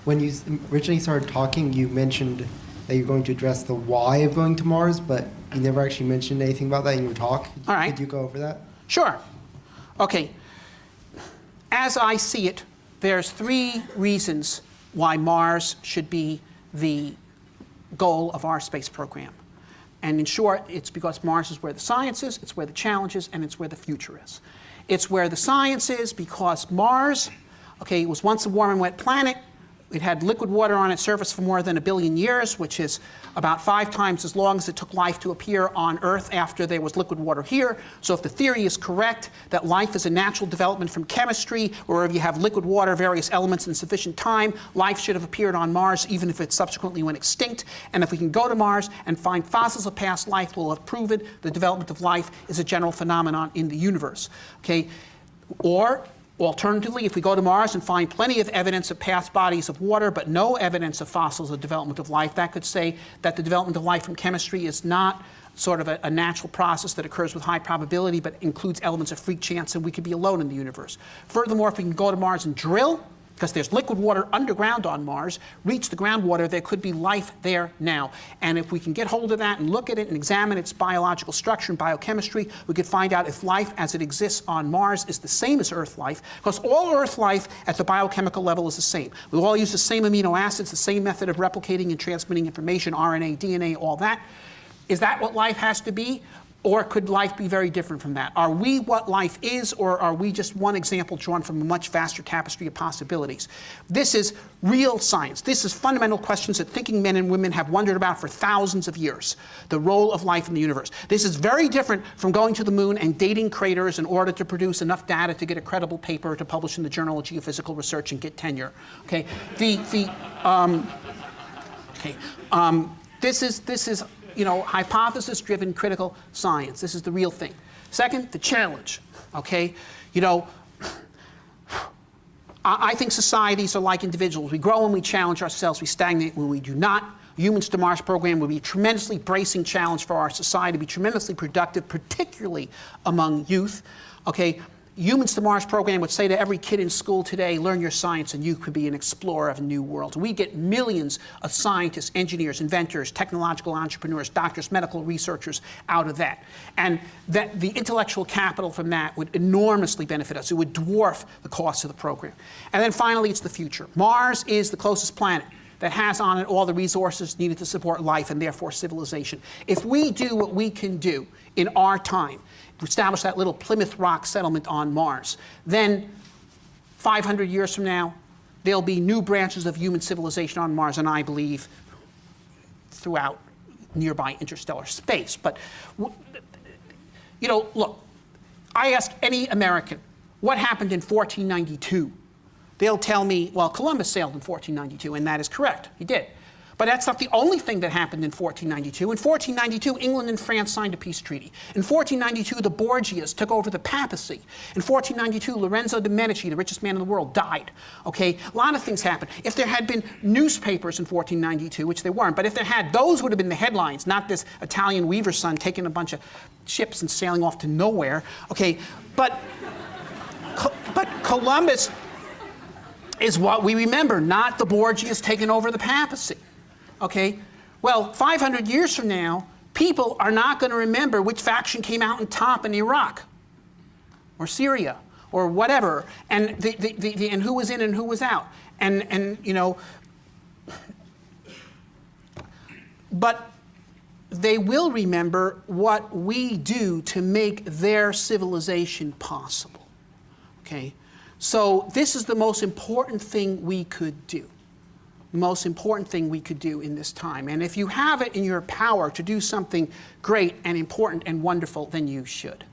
when you originally started talking, you mentioned that you're going to address the why of going to Mars, but you never actually mentioned anything about that in your talk. All right. Could you go over that? Sure. Okay. As I see it, there's 3 reasons why Mars should be the goal of our space program. And in short, it's because Mars is where the science is, it's where the challenge is, and it's where the future is. It's where the science is because Mars, okay, was once a warm and wet planet. It had liquid water on its surface for more than 1 billion years, which is about 5 times as long as it took life to appear on Earth after there was liquid water here. So if the theory is correct that life is a natural development from chemistry, or if you have liquid water, various elements in sufficient time, life should have appeared on Mars even if it subsequently went extinct. And if we can go to Mars and find fossils of past life, we'll have proven the development of life is a general phenomenon in the universe. Okay? Or alternatively, if we go to Mars and find plenty of evidence of past bodies of water, but no evidence of fossils of development of life, that could say that the development of life from chemistry is not sort of a natural process that occurs with high probability, but includes elements of freak chance, and we could be alone in the universe. Furthermore, if we can go to Mars and drill, because there's liquid water underground on Mars, reach the groundwater, there could be life there now. And if we can get hold of that and look at it and examine its biological structure and biochemistry, we could find out if life as it exists on Mars is the same as Earth life, because all Earth life at the biochemical level is the same. We all use the same amino acids, the same method of replicating and transmitting information, RNA, DNA, all that. Is that what life has to be? Or could life be very different from that? Are we what life is, or are we just one example drawn from a much vaster tapestry of possibilities? This is real science. This is fundamental questions that thinking men and women have wondered about for thousands of years, the role of life in the universe. This is very different from going to the moon and dating craters in order to produce enough data to get a credible paper to publish in the Journal of Geophysical Research and get tenure. Okay, this is hypothesis-driven critical science. This is the real thing. Second, the challenge, okay? I think societies are like individuals. We grow when we challenge ourselves. We stagnate when we do not. Humans to Mars program would be a tremendously bracing challenge for our society, be tremendously productive, particularly among youth, okay? Humans to Mars program would say to every kid in school today, learn your science and you could be an explorer of a new world. We get millions of scientists, engineers, inventors, technological entrepreneurs, doctors, medical researchers out of that. And that the intellectual capital from that would enormously benefit us. It would dwarf the cost of the program. And then finally, it's the future. Mars is the closest planet that has on it all the resources needed to support life and therefore civilization. If we do what we can do in our time, establish that little Plymouth Rock settlement on Mars, then 500 years from now, there'll be new branches of human civilization on Mars, and I believe throughout nearby interstellar space. But, look, I ask any American, what happened in 1492? They'll tell me, well, Columbus sailed in 1492, and that is correct, he did. But that's not the only thing that happened in 1492. In 1492, England and France signed a peace treaty. In 1492, the Borgias took over the papacy. In 1492, Lorenzo de' Medici, the richest man in the world, died. Okay, a lot of things happened. If there had been newspapers in 1492, which there weren't, but if there had, those would have been the headlines, not this Italian weaver's son taking a bunch of ships and sailing off to nowhere. Okay, but Columbus is what we remember, not the Borgias taking over the papacy. Okay, well, 500 years from now, people are not going to remember which faction came out on top in Iraq, or Syria, or whatever, and and who was in and who was out, but they will remember what we do to make their civilization possible. Okay, so this is the most important thing we could do. Most important thing we could do in this time. And if you have it in your power to do something great and important and wonderful, then you should.